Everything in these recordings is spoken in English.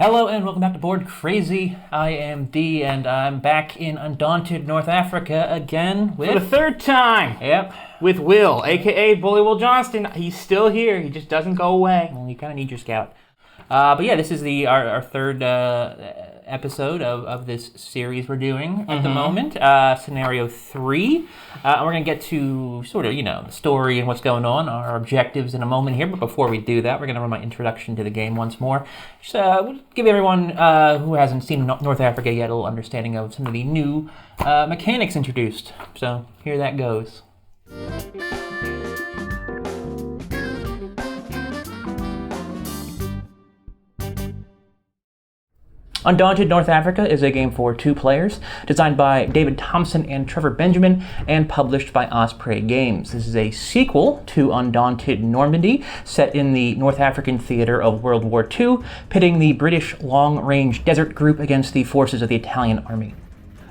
Hello and welcome back to Board Crazy. I am D and I'm back in Undaunted, North Africa again with... For the third time! Yep. With Will, a.k.a. Bully Will Johnston. He's still here. He just doesn't go away. Well, you kind of need your scout. But yeah, this is our third episode of this series we're doing at the moment. Scenario 3. We're going to get to sort of, the story and what's going on, our objectives in a moment here. But before we do that, we're going to run my introduction to the game once more. Just we'll give everyone who hasn't seen North Africa yet a little understanding of some of the new mechanics introduced. So here that goes. Undaunted North Africa is a game for 2 players, designed by David Thompson and Trevor Benjamin, and published by Osprey Games. This is a sequel to Undaunted Normandy, set in the North African theater of World War II, pitting the British long-range desert group against the forces of the Italian army.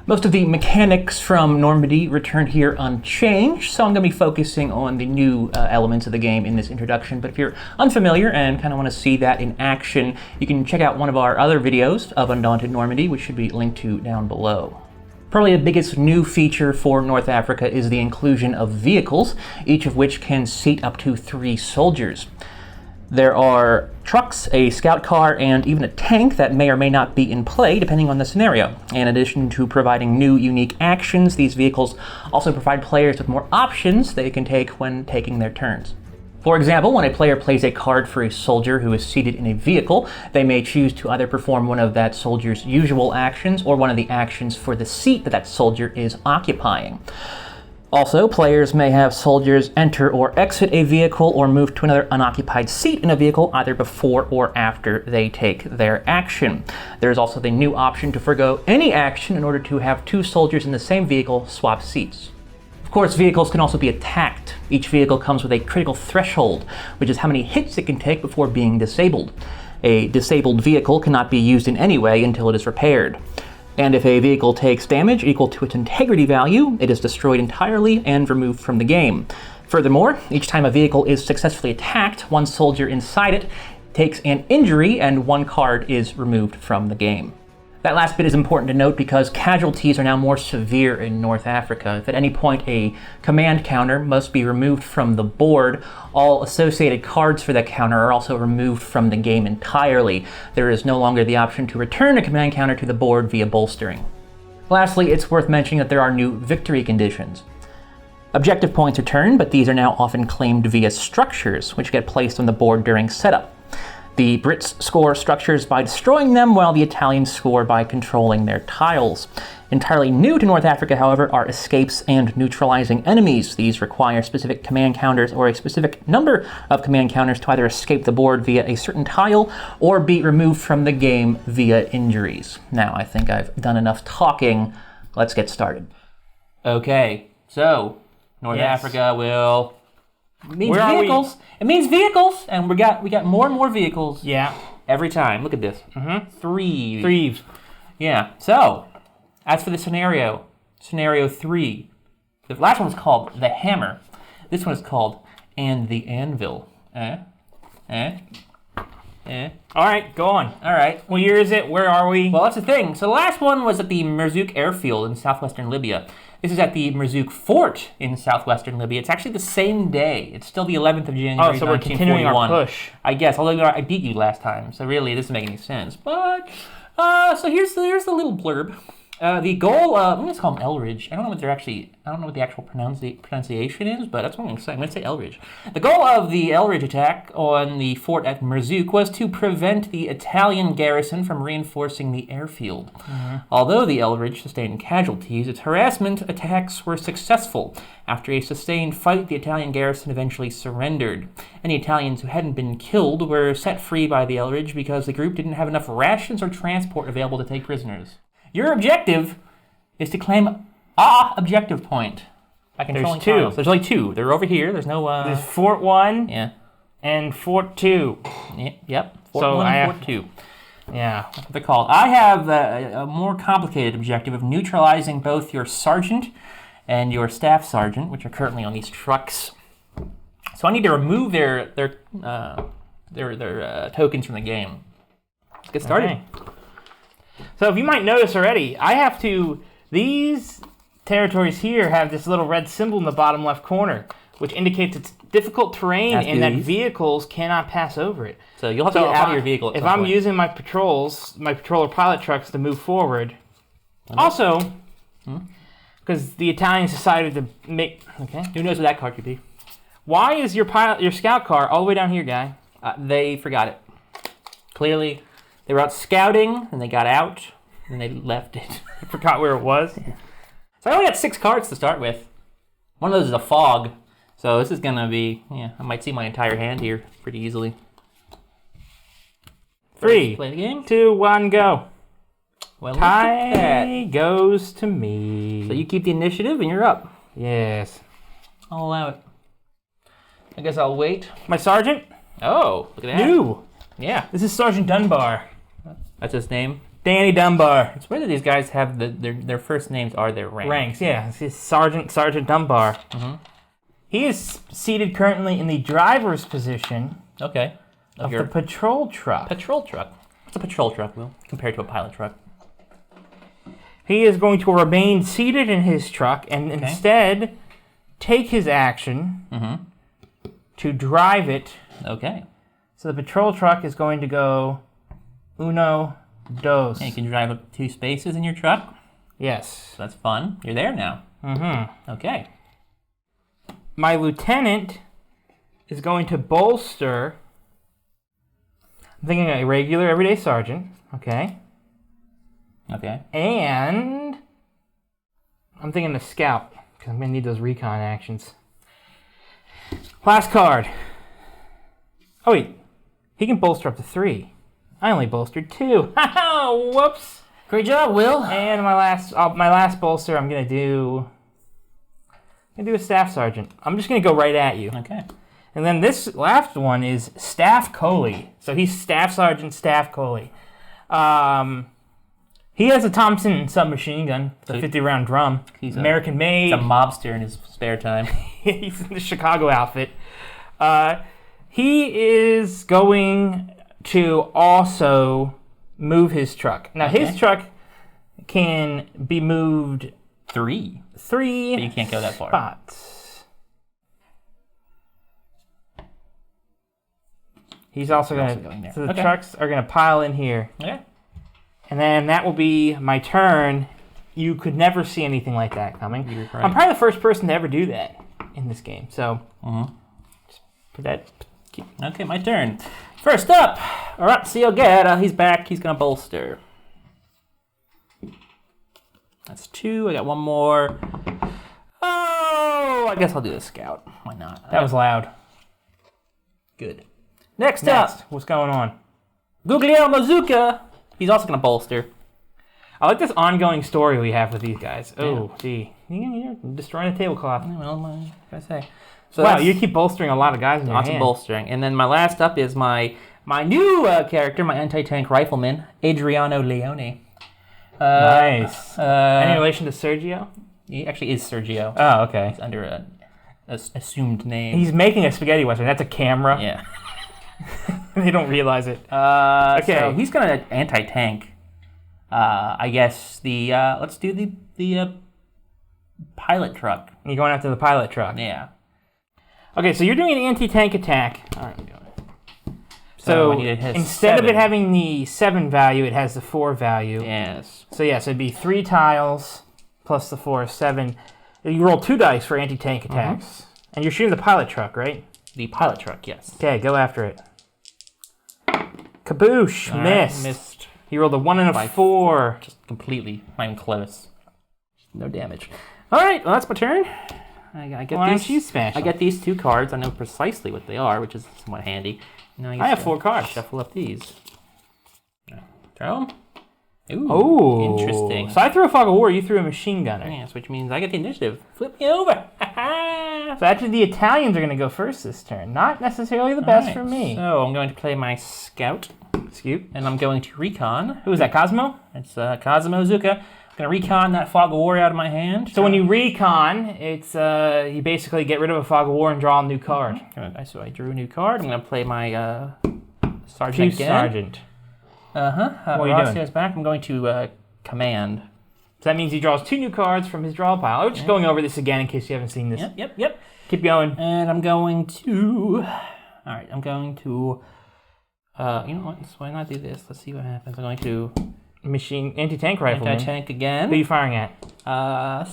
Most of the mechanics from Normandy return here unchanged, so I'm going to be focusing on the new elements of the game in this introduction. But if you're unfamiliar and kind of want to see that in action, you can check out one of our other videos of Undaunted Normandy, which should be linked to down below. Probably the biggest new feature for North Africa is the inclusion of vehicles, each of which can seat up to 3 soldiers. There are trucks, a scout car, and even a tank that may or may not be in play depending on the scenario. In addition to providing new, unique actions, these vehicles also provide players with more options they can take when taking their turns. For example, when a player plays a card for a soldier who is seated in a vehicle, they may choose to either perform one of that soldier's usual actions or one of the actions for the seat that soldier is occupying. Also, players may have soldiers enter or exit a vehicle or move to another unoccupied seat in a vehicle either before or after they take their action. There is also the new option to forgo any action in order to have 2 soldiers in the same vehicle swap seats. Of course, vehicles can also be attacked. Each vehicle comes with a critical threshold, which is how many hits it can take before being disabled. A disabled vehicle cannot be used in any way until it is repaired. And if a vehicle takes damage equal to its integrity value, it is destroyed entirely and removed from the game. Furthermore, each time a vehicle is successfully attacked, 1 soldier inside it takes an injury and 1 card is removed from the game. That last bit is important to note because casualties are now more severe in North Africa. If at any point a command counter must be removed from the board, all associated cards for that counter are also removed from the game entirely. There is no longer the option to return a command counter to the board via bolstering. Lastly, it's worth mentioning that there are new victory conditions. Objective points return, but these are now often claimed via structures, which get placed on the board during setup. The Brits score structures by destroying them, while the Italians score by controlling their tiles. Entirely new to North Africa, however, are escapes and neutralizing enemies. These require specific command counters or a specific number of command counters to either escape the board via a certain tile or be removed from the game via injuries. Now, I think I've done enough talking. Let's get started. Okay, so North Africa will... It means vehicles. It means vehicles, and we got more and more vehicles. Yeah. Every time. Look at this. 3. Yeah. So, as for the scenario 3, the last one was called the Hammer. This one is called and the Anvil. All right, go on. All right. What year is it? Where are we? Well, that's the thing. So the last one was at the Murzuq airfield in southwestern Libya. This is at the Murzuq fort in southwestern Libya. It's actually the same day. It's still the 11th of January, Oh, so we're continuing our push. I guess, although I beat you last time, so really it doesn't make any sense. But, so here's the little blurb. The goal, I'm going to call them LRDG. I don't know what the actual pronunciation is, but that's what I'm going to say. I'm going to say LRDG. The goal of the LRDG attack on the fort at Murzuq was to prevent the Italian garrison from reinforcing the airfield. Although the LRDG sustained casualties, its harassment attacks were successful. After a sustained fight, the Italian garrison eventually surrendered. Any Italians who hadn't been killed were set free by the LRDG because the group didn't have enough rations or transport available to take prisoners. Your objective is to claim objective point by controlling tiles. There's only 2. They're over here. There's no... There's Fort 1 and Fort 2. Yep. Fort 1 and Fort 2. Yeah. That's what they're called. I have a more complicated objective of neutralizing both your sergeant and your staff sergeant, which are currently on these trucks. So I need to remove their tokens from the game. let's get started. Okay. So if you might notice already, I have to... These territories here have this little red symbol in the bottom left corner, which indicates it's difficult terrain and that vehicles cannot pass over it. So you'll have to get out of your vehicle if I'm using my patroller pilot trucks to move forward. Also, because the Italians decided to make... Okay. Who knows what that car could be? Why is your scout car all the way down here, guy? They forgot it. Clearly, they were out scouting, and they got out, and they left it. Forgot where it was. So I only got 6 cards to start with. One of those is a fog, so this is going to be... Yeah, I might see my entire hand here pretty easily. 3, play the game. 2, 1, go. Well, tie goes to me. So you keep the initiative, and you're up. Yes. I'll allow it. I guess I'll wait. My sergeant? Oh, look at that. New. Yeah. This is Sergeant Dunbar. That's his name? Danny Dunbar. It's weird that these guys have their first names are their ranks. Ranks, yeah. This is Sergeant Dunbar. Mm-hmm. He is seated currently in the driver's position of the patrol truck. Patrol truck. What's a patrol truck, Will, compared to a pilot truck? He is going to remain seated in his truck and instead take his action to drive it. Okay. So the patrol truck is going to go uno, dos. And you can drive up 2 spaces in your truck? Yes. So that's fun. You're there now. Mm-hmm. Okay. My lieutenant is going to bolster... I'm thinking a regular, everyday sergeant. Okay. Okay. And I'm thinking a scout, because I'm going to need those recon actions. Last card. Oh, wait. He can bolster up to 3. I only bolstered 2. Whoops. Great job, Will. And my last bolster, I'm going to do a staff sergeant. I'm just going to go right at you. Okay. And then this last one is Staff Coley. So he's Staff Sergeant Staff Coley. He has a Thompson submachine gun, the 50-round drum. He's American-made. He's a mobster in his spare time. He's in the Chicago outfit. He is going to also move his truck. Now, his truck can be moved 3. But you can't go that far. Spots. He's also going there. So the trucks are going to pile in here. Okay. And then that will be my turn. You could never see anything like that coming. You're right. I'm probably the first person to ever do that in this game. So, just put that. Okay, my turn. First up, Orazio Guerra. He's back. He's going to bolster. That's 2. I got 1 more. Oh, I guess I'll do the scout. Why not? That was loud. Good. Next up, what's going on? Guglielmo Murzuq. He's also going to bolster. I like this ongoing story we have with these guys. Oh, gee. You're destroying the tablecloth. Well, what can I say? So wow, you keep bolstering a lot of guys in your hand. Lots of bolstering. And then my last up is my new character, my anti-tank rifleman, Adriano Leone. Nice. Any relation to Sergio? He actually is Sergio. Oh, okay. He's under an assumed name. He's making a spaghetti western. That's a camera. Yeah. They don't realize it. Okay. So he's gonna anti-tank. I guess let's do the pilot truck. You're going after the pilot truck. Yeah. Okay, so you're doing an anti-tank attack. All right, I'm doing it. So instead of it having the 7 value, it has the 4 value. Yes. So yeah, so it'd be 3 tiles plus the 4 is 7. You roll 2 dice for anti-tank attacks, and you're shooting the pilot truck, right? The pilot truck, yes. Okay, go after it. Kaboosh! All missed. Right, missed. You rolled a 1 and a 4. Just completely. Not even close. No damage. All right, well, that's my turn. I get these 2 cards. I know precisely what they are, which is somewhat handy. Now I have 4 cards. Shuffle up these. Throw them. Ooh, interesting. So I threw a fog of war. You threw a machine gunner. Yes, which means I get the initiative. Flip me over. So actually, the Italians are going to go first this turn. Not necessarily the best for me. So I'm going to play my scout. Scoop. And I'm going to recon. Who is that, Cosmo? It's Cosmo Zuka. I'm going to recon that fog of war out of my hand. So when you recon, it's you basically get rid of a fog of war and draw a new card. So I drew a new card. I'm going to play my sergeant again. Sergeant. What are you doing? Rossio's back. I'm going to command. So that means he draws 2 new cards from his draw pile. We're just going over this again in case you haven't seen this. Yep. Keep going. And I'm going to... All right, I'm going to... you know what? Why not do this? Let's see what happens. I'm going to... Machine anti-tank rifle. Anti-tank again. Who are you firing at?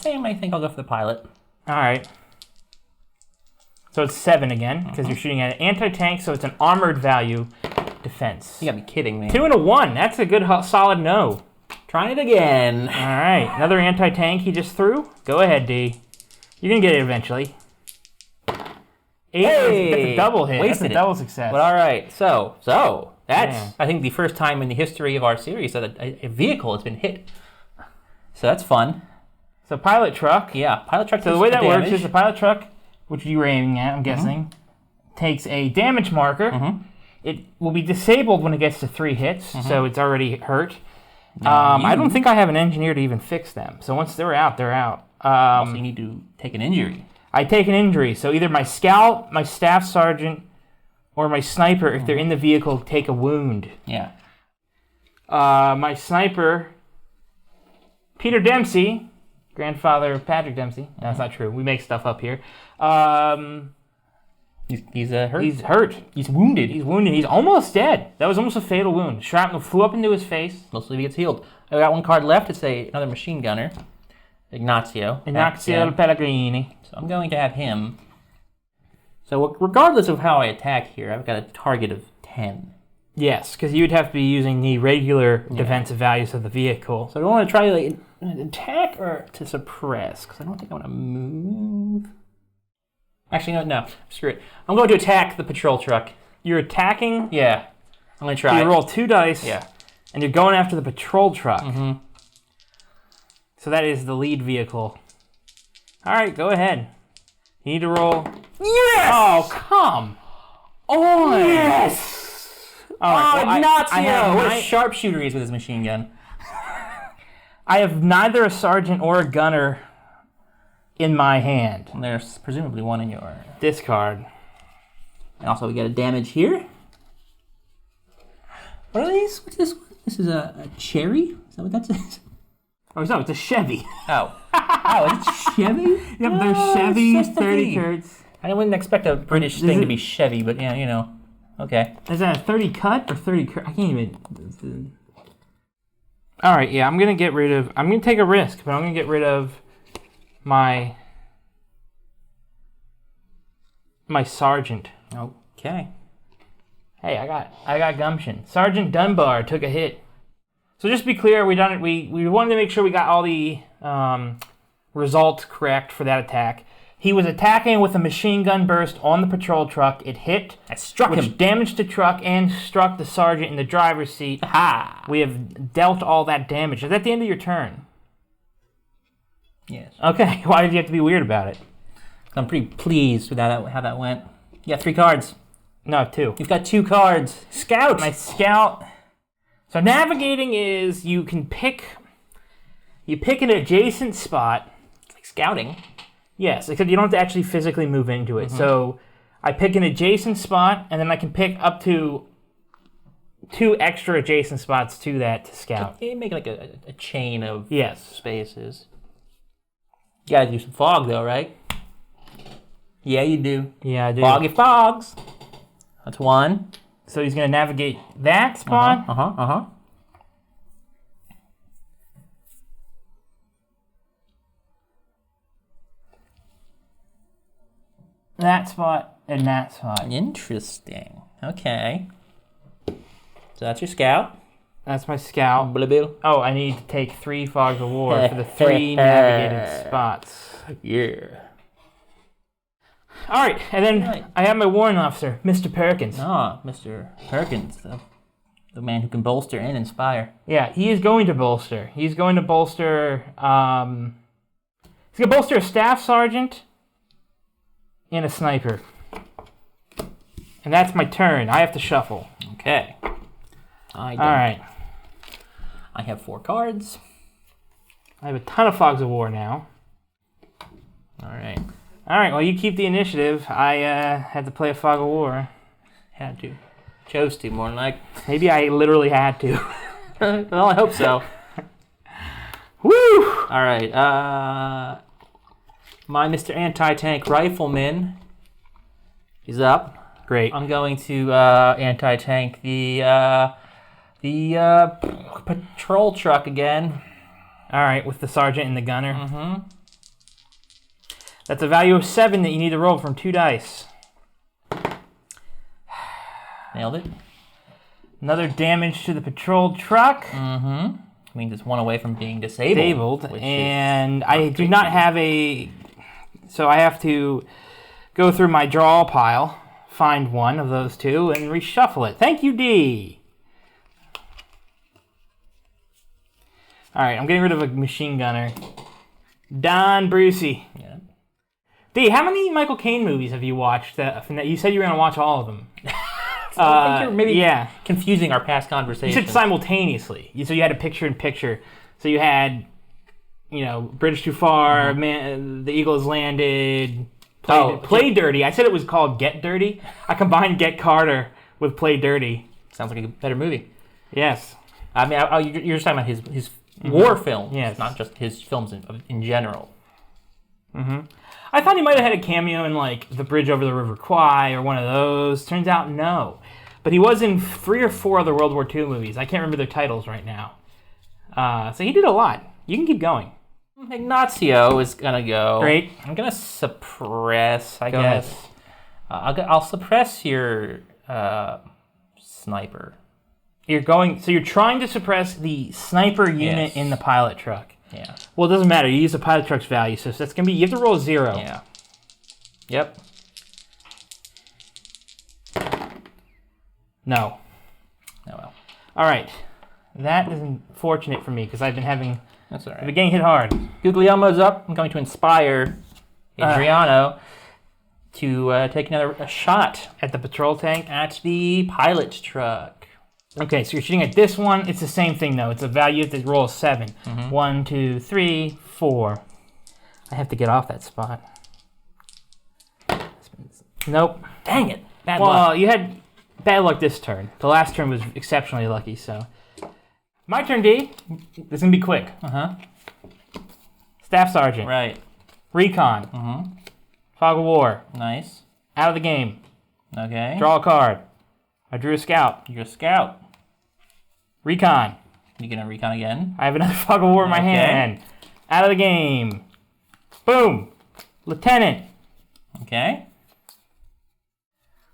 Same. I think I'll go for the pilot. All right. So it's 7 again, because you're shooting at an anti-tank, so it's an armored value defense. You gotta be kidding me. 2 and a 1. That's a good, solid no. Trying it again. All right. Another anti-tank he just threw. Go ahead, D. You're going to get it eventually. 8. Hey! That's a double hit. Wasted That's a double success. But all right. So that's, I think, the first time in the history of our series that a vehicle has been hit. So that's fun. So pilot truck. Yeah, pilot truck. So the way that works is the pilot truck, which you were aiming at, I'm guessing, takes a damage marker. It will be disabled when it gets to 3 hits, so it's already hurt. I don't think I have an engineer to even fix them. So once they're out, they're out. Also, you need to take an injury. I take an injury, so either my scout, my staff sergeant, or my sniper, if they're in the vehicle, take a wound. Yeah. My sniper, Peter Dempsey, grandfather of Patrick Dempsey. No, that's not true. We make stuff up here. He's hurt. He's hurt. He's wounded. He's wounded. He's almost dead. That was almost a fatal wound. Shrapnel flew up into his face. Mostly he gets healed. I got 1 card left. It's another machine gunner. Ignazio Pellegrini. So I'm going to have him. So regardless of how I attack here, I've got a target of 10. Yes, because you'd have to be using the regular defensive values of the vehicle. So I don't want to try like an attack or to suppress, because I don't think I want to move. Actually, no, screw it. I'm going to attack the patrol truck. You're attacking? Yeah. I'm going to try. So you roll 2 dice. Yeah. And you're going after the patrol truck. So that is the lead vehicle. All right, go ahead. You need to roll. Yes! Oh, come on! Yes! All right, Ignazio! What a sharpshooter he is with his machine gun. I have neither a sergeant or a gunner in my hand. And there's presumably 1 in your discard. And also we get a damage here. What are these? What's this one? This is a cherry? Is that what that says? Oh, no, it's a Chevy. Oh, it's a Chevy? Yep, they're Chevy 30 Kurtz. I wouldn't expect a British thing to be Chevy, but yeah, you know. Okay. Is that a 30 cut or 30 Kurtz? I can't even... All right, yeah, I'm going to take a risk, but I'm going to get rid of my sergeant. Okay. Hey, I got gumption. Sergeant Dunbar took a hit. So just to be clear, we wanted to make sure we got all the results correct for that attack. He was attacking with a machine gun burst on the patrol truck. It hit. It struck him. Which damaged the truck and struck the sergeant in the driver's seat. Ha! We have dealt all that damage. Is that the end of your turn? Yes. Okay, why did you have to be weird about it? I'm pretty pleased with how that went. You got 3 cards. No, 2. You've got 2 cards. Scout! My scout. So navigating is you pick an adjacent spot. It's like scouting. Yes, except you don't have to actually physically move into it. So I pick an adjacent spot, and then I can pick up to 2 extra adjacent spots to that to scout. You make like a chain of yes spaces. You gotta do some fog though, right? Yeah, you do. Yeah, I do. Foggy fogs. That's 1. So he's going to navigate that spot. That spot and that spot. Interesting. Okay. So that's your scout. That's my scout. Oh, I need to take 3 fogs of war for the 3 navigated spots. Yeah. All right, and then I have my warrant officer, Mr. Perkins. Ah, Mr. Perkins, the man who can bolster and inspire. Yeah, he is going to bolster. He's going to bolster. He's going to bolster a staff sergeant and a sniper. And that's my turn. I have to shuffle. Okay. All right. I have 4 cards. I have a ton of fogs of war now. All right. All right, well, you keep the initiative. I had to play a fog of war. Had to. Chose to, more than like. Maybe I literally had to. Well, I hope so. Woo! All right. My Mr. Anti-Tank Rifleman is up. Great. I'm going to anti-tank the patrol truck again. All right, with the sergeant and the gunner. Mm-hmm. That's a value of 7 that you need to roll from 2 dice. Nailed it. Another damage to the patrol truck. Mm-hmm. Means it's 1 away from being disabled. And I do not have a... So I have to go through my draw pile, find one of those 2, and reshuffle it. Thank you, D. All right, I'm getting rid of a machine gunner. Don Brucey. Yeah. D, how many Michael Caine movies have you watched? You said you were going to watch all of them. I think you're maybe confusing our past conversation. You said simultaneously. So you had a picture-in-picture. So you had, Bridge Too Far, Man, The Eagle Has Landed, Play Dirty. I said it was called Get Dirty. I combined Get Carter with Play Dirty. Sounds like a better movie. Yes. I mean, you're just talking about his war films, yes. Not just his films in general. Mm-hmm. I thought he might have had a cameo in, like, The Bridge Over the River Kwai or one of those. Turns out, no. But he was in 3 or 4 other World War II movies. I can't remember their titles right now. So he did a lot. You can keep going. Ignacio is going to go. Great. I'm going to suppress, I Go guess. ahead. I'll suppress your sniper. You're trying to suppress the sniper unit in the pilot truck. Yeah. Well, it doesn't matter. You use the pilot truck's value, so that's going to be... You have to roll 0. Yeah. Yep. No. Oh, well. All right. That is unfortunate for me, because I've been having... That's all right. I've been getting hit hard. Guglielmo's up. I'm going to inspire Adriano to take a shot At the patrol tank. at the pilot truck. Okay, so you're shooting at this one. It's the same thing, though. It's a value you have to roll 7. 1, 2, 3, 4. I have to get off that spot. Nope. Dang it. Bad Well, luck. you had bad luck this turn. The last turn was exceptionally lucky, so... My turn, D. This is going to be quick. Uh-huh. Staff Sergeant. Right. Recon. Mm-hmm. Fog of War. Nice. Out of the game. Okay. Draw a card. I drew a scout. You're a scout. Recon. You gonna recon again? I have another Fog of War in my hand. Out of the game. Boom. Lieutenant. Okay.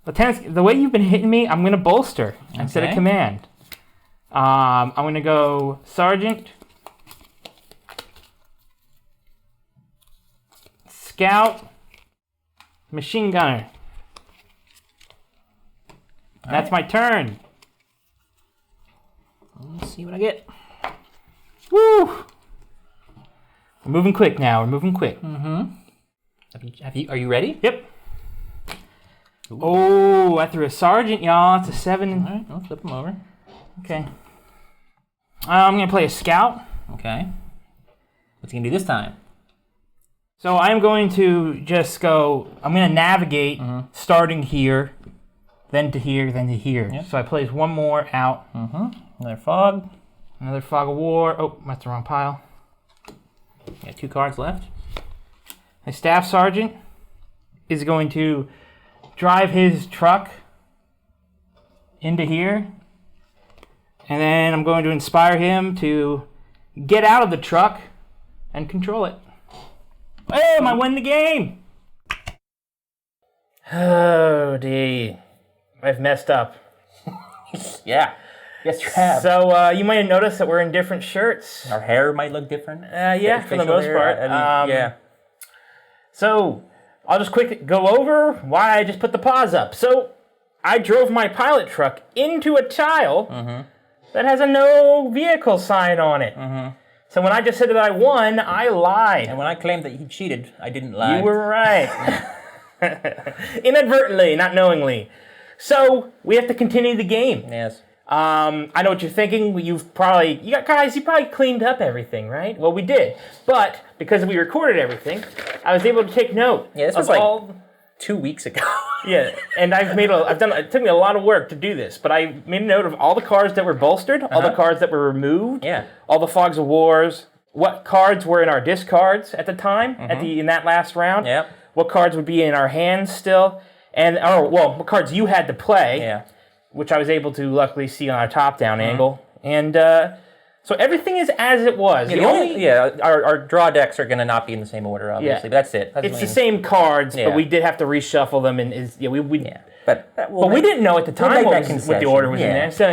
Lieutenant, the way you've been hitting me, I'm going to bolster instead of command. I'm going to go Sergeant. Scout. Machine gunner. That's my turn. Let's see what I get. Woo! We're moving quick now. We're moving quick. Mm-hmm. Are you ready? Yep. Ooh. Oh, I threw a sergeant, y'all. It's a 7. All right, I'll flip them over. Okay. I'm going to play a scout. Okay. What's he gonna do this time? So I'm going to just go, I'm going to navigate starting here, then to here, then to here. Yep. So I place one more out. Another fog. Another Fog of War. Oh, that's the wrong pile. Yeah, 2 cards left. My staff sergeant is going to drive his truck into here. And then I'm going to inspire him to get out of the truck and control it. Boom! I win the game! Oh, D. I've messed up. Yeah. Yes, you have. So you might have noticed that we're in different shirts. Our hair might look different. Yeah, for the Facial most hair, part. I mean, yeah. So I'll just quick go over why I just put the pause up. So I drove my pilot truck into a tile that has a no vehicle sign on it. So when I just said that I won, I lied. And when I claimed that he cheated, I didn't lie. You were right. Inadvertently, not knowingly. So we have to continue the game. Yes. I know what you're thinking. You probably cleaned up everything, right? Well, we did. But because we recorded everything, I was able to take note. Yeah, this was of like all 2 weeks ago. Yeah, and it took me a lot of work to do this, but I made a note of all the cards that were bolstered, all the cards that were removed, all the Fogs of Wars, what cards were in our discards at the time, in that last round, what cards would be in our hands still, and what cards you had to play, which I was able to luckily see on our top-down angle, and so everything is as it was. Our draw decks are going to not be in the same order, obviously, but that's it. It's the same cards, but we did have to reshuffle them, and but we didn't know at the time what the order was in there. So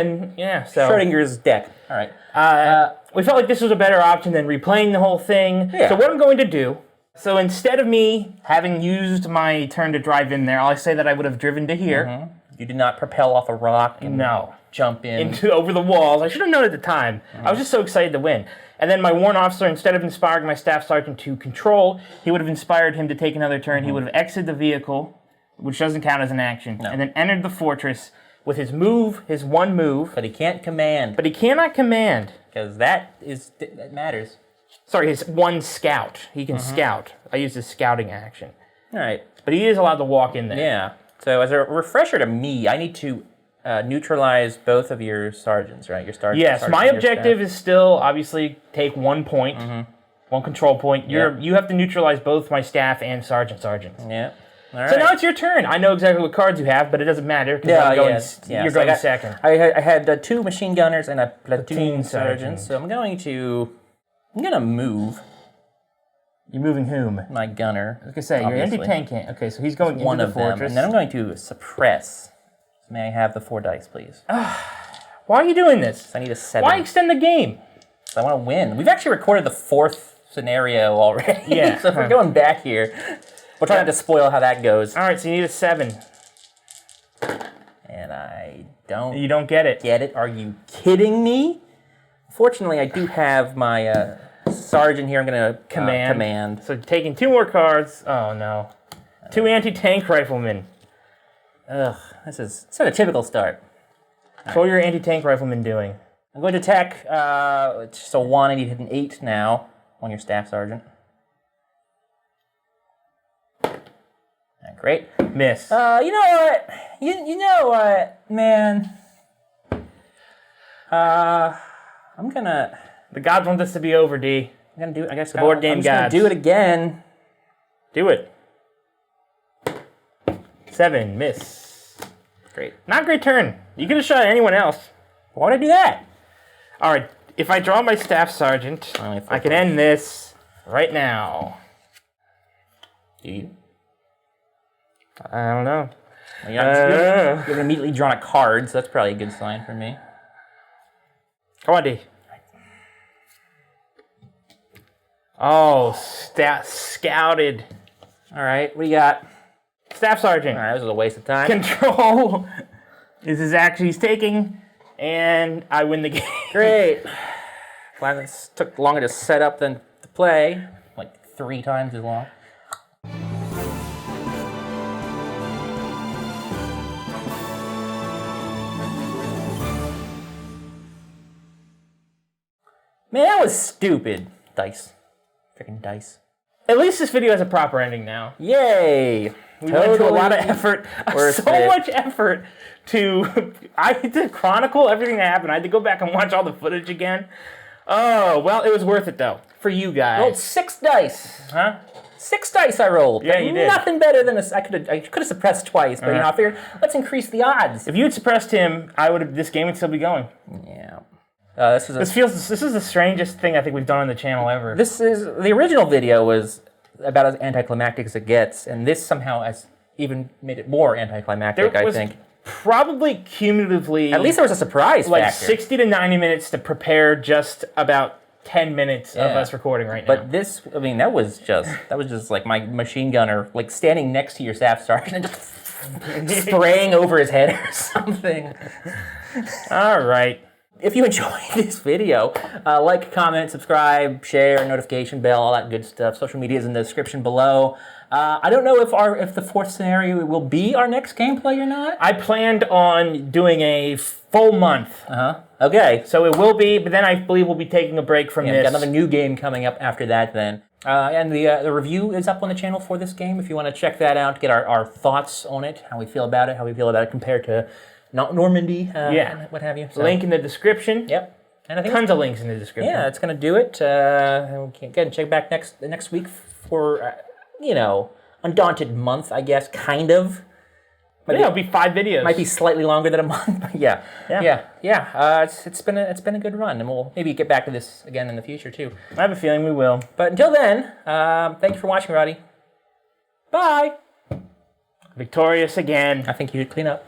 Schrodinger's deck. All right. We felt like this was a better option than replaying the whole thing. So what I'm going to do, so instead of me having used my turn to drive in there, I'll say that I would have driven to here. You did not propel off a rock and jump over the walls. I should have known at the time. I was just so excited to win. And then my warrant officer, instead of inspiring my staff sergeant to control, he would have inspired him to take another turn. He would have exited the vehicle, which doesn't count as an action, and then entered the fortress with his one move. But he can't command. But he cannot command. Because that matters. Sorry, his one scout. He can scout. I use his scouting action. All right. But he is allowed to walk in there. Yeah. So as a refresher to me, I need to neutralize both of your sergeants, right? Your sergeant. Yes, my objective is still obviously take 1 point, 1 control point. You have to neutralize both my staff and sergeants. Yeah. All right. So now it's your turn. I know exactly what cards you have, but it doesn't matter because you're going second. I had 2 machine gunners and a platoon sergeant, so I'm going to move. You're moving whom? My gunner. I was going to say, your anti-tank can't. Okay, so he's going into the fortress. And then I'm going to suppress. May I have the 4 dice, please? Why are you doing this? I need a 7. Why extend the game? I want to win. We've actually recorded the 4th scenario already. Yeah. So if we're going back here, we're trying to spoil how that goes. All right, so you need a 7. And I don't... You don't get it. Get it? Are you kidding me? Fortunately, I do have my sergeant here. I'm going to command. So taking 2 more cards. Oh, no. 2 anti-tank riflemen. Ugh, this is not a typical start. So what are your anti-tank riflemen doing? I'm going to attack, so 1, I need to hit an 8 now on your staff sergeant. Great. Miss. You know what? You know what, man? I'm gonna... The gods want this to be over, D. I'm gonna do it, I guess. The board game I'm gods. Gonna do it again. Do it. 7, miss. Great. Not a great turn. You could have shot anyone else. Why would I do that? All right, if I draw my staff sergeant, I can end this right now. Do you? I don't know. Well, you haven't immediately drawn a card, so that's probably a good sign for me. Come on, D. Oh, scouted. All right, what do you got? Staff sergeant. All right, this was a waste of time. Control is his action he's taking, and I win the game. Great. Glad this took longer to set up than to play. Like 3 times as long. Man, that was stupid. Dice. Freaking dice. At least this video has a proper ending now. Yay! We went to a lot of effort. Much effort I had to chronicle everything that happened. I had to go back and watch all the footage again. Oh, well, it was worth it, though. For you guys. Rolled 6 dice. Huh? 6 dice I rolled. Yeah, you did. Nothing better than this. I could have suppressed twice, but I figured, let's increase the odds. If you had suppressed him, this game would still be going. Yeah. This is the strangest thing I think we've done on the channel ever. The original video was about as anticlimactic as it gets, and this somehow has even made it more anticlimactic, I think. Probably cumulatively... At least there was a surprise factor. 60 to 90 minutes to prepare just about 10 minutes of us recording right now. But this, I mean, that was just like my machine gunner, like standing next to your staff sergeant and just spraying over his head or something. All right. If you enjoyed this video, like, comment, subscribe, share, notification bell, all that good stuff. Social media is in the description below. I don't know if the 4th scenario will be our next gameplay or not. I planned on doing a full month Okay, so it will be, but then I believe we'll be taking a break from Yeah, this. got another new game coming up after that then. And the review is up on the channel for this game if you want to check that out, get our thoughts on it, how we feel about it compared to Normandy, and what have you. So. Link in the description. Yep. And I think Tons of links in the description. yeah, it's going to do it. And we can check back next week for, Undaunted month, I guess, kind of. But yeah, it'll be 5 videos. Might be slightly longer than a month, but yeah. It's been a good run, and we'll maybe get back to this again in the future too. I have a feeling we will. But until then, thank you for watching, Roddy. Bye. Victorious again. I think you should clean up.